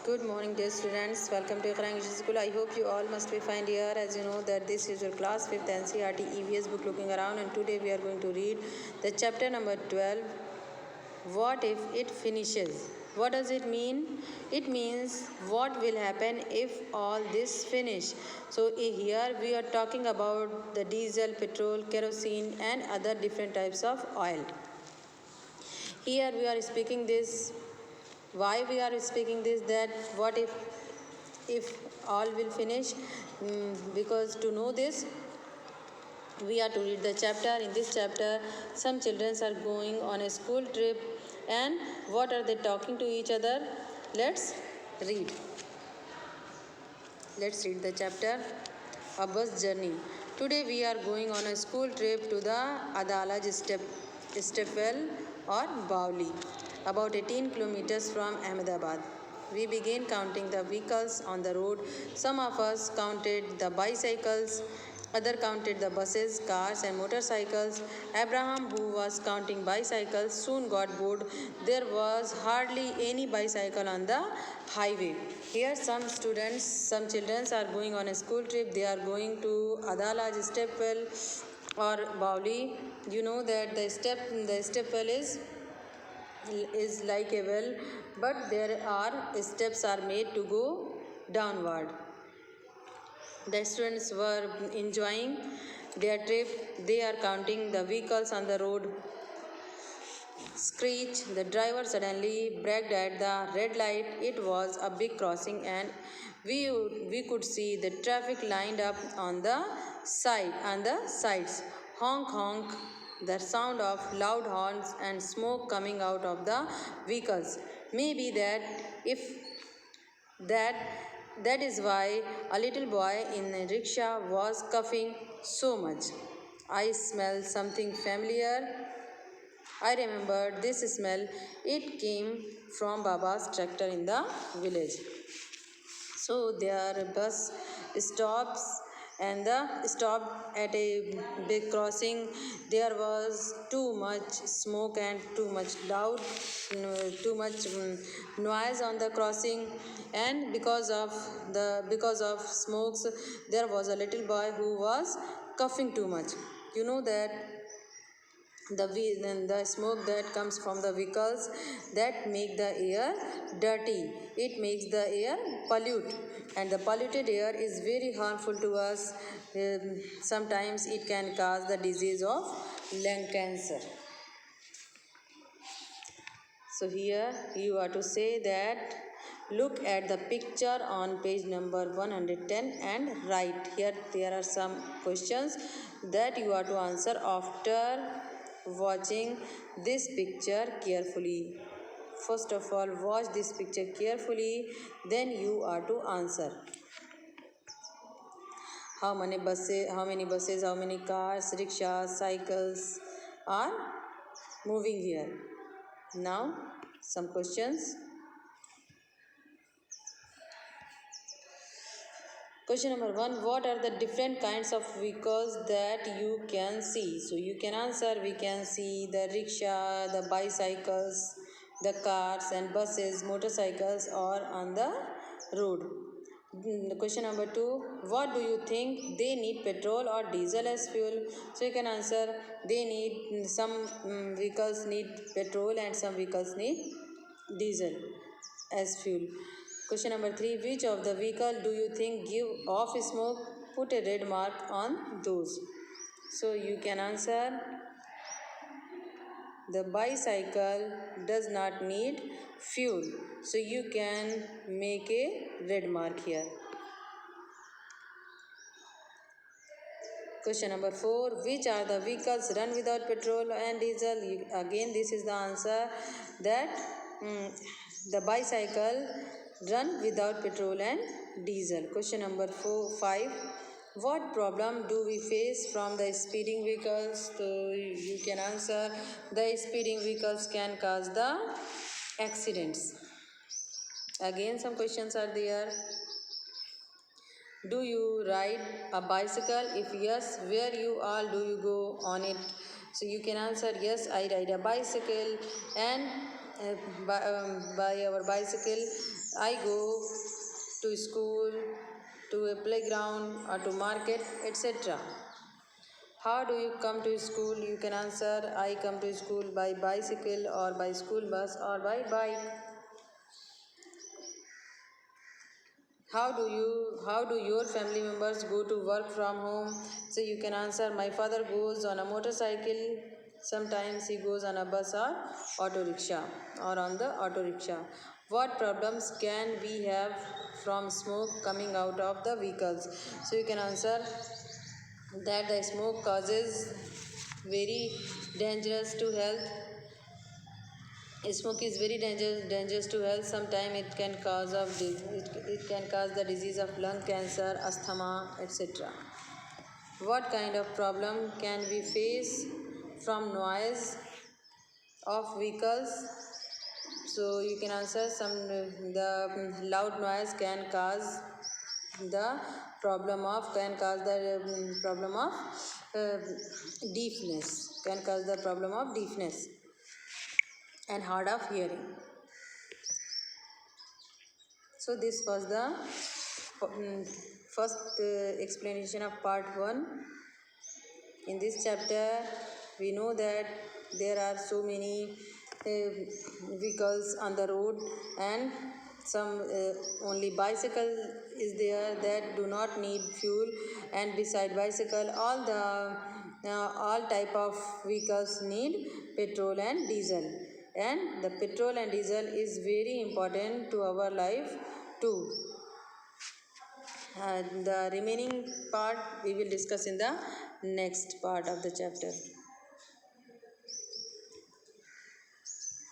Good morning, dear students. Welcome to Iqra English School. I hope you all must be fine here. As you know that this is your class 5th NCERT EVS book looking around, and today we are going to read the chapter number 12. What if it finishes? What does it mean? It means what will happen if all this finish. So here we are talking about the diesel, petrol, kerosene and other different types of oil. Here we are speaking this, why we are speaking this, that what if all will finish. Because to know this we are to read the chapter. In this chapter some children are going on a school trip, and what are they talking to each other? let's read let's read the chapter. A bus journey. Today we are going on a school trip to the Adalaj Stepwell or Bawli, about 18 kilometers from Ahmedabad. We began counting the vehicles on the road. Some of us counted the bicycles, other counted the buses, cars and motorcycles. Abraham, who was counting bicycles, soon got bored. There was hardly any bicycle on the highway. Here some children are going on a school trip. They are going to Adalaj Stepwell or Bawli. You know that the stepwell is like a well, but there are steps are made to go downward. The students were enjoying their trip. They are counting the vehicles on the road. Screech, the driver suddenly braked at the red light. It was a big crossing, and we could see the traffic lined up on the sides. Honk honk, the sound of loud horns and smoke coming out of the vehicles. Maybe if that that is why a little boy in a rickshaw was coughing so much. I smell something familiar. I remembered this smell. It came from Baba's tractor in the village. So their bus stops and the stopped at a big crossing. There was too much smoke and too much noise on the crossing, and because of smokes, there was a little boy who was coughing too much. You know that the smoke that comes from the vehicles, that make the air dirty. It makes the air pollute, and the polluted air is very harmful to us. Sometimes it can cause the disease of lung cancer. So here you are to say that look at the picture on page number 110 and write. Here there are some questions that you are to answer after watching this picture carefully. First of all, watch this picture carefully, then you are to answer. How many buses, how many cars, rickshaws, cycles are moving here? Now some questions. Question number 1. What are the different kinds of vehicles that you can see? So you can answer. We can see the rickshaw, the bicycles, the cars and buses, motorcycles are on the road. Question number 2. What do you think? They need petrol or diesel as fuel? So you can answer. They need, some vehicles need petrol and some vehicles need diesel as fuel. Question number 3. Which of the vehicle do you think give off smoke? Put a red mark on those. So you can answer. The bicycle does not need fuel. So you can make a red mark here. Question number 4. Which are the vehicles run without petrol and diesel? Again, this is the answer, that the bicycle run without petrol and diesel. Question number 5. What problem do we face from the speeding vehicles? So you can answer. The speeding vehicles can cause the accidents. Again, some questions are there. Do you ride a bicycle? If yes, where you all do you go on it? So you can answer, yes, I ride a bicycle. And by our bicycle. I go to school, to a playground, or to market, etc. How do you come to school? You can answer, I come to school by bicycle or by school bus or by bike. How do your family members go to work from home? So you can answer, my father goes on a motorcycle, sometimes he goes on a bus or auto rickshaw or on the auto rickshaw. What problems can we have from smoke coming out of the vehicles? So you can answer that the smoke causes very dangerous to health. Smoke is very dangerous to health. Sometimes it can cause the disease of lung cancer, asthma, etc. What kind of problem can we face from noise of vehicles? So you can answer the loud noise can cause the problem of uh, deafness, can cause the problem of deafness and hard of hearing. So this was the first explanation of part 1. In this chapter we know that there are so many vehicles on the road, and some only bicycle is there that do not need fuel, and beside bicycle all type of vehicles need petrol and diesel, and the petrol and diesel is very important to our life too. The remaining part we will discuss in the next part of the chapter.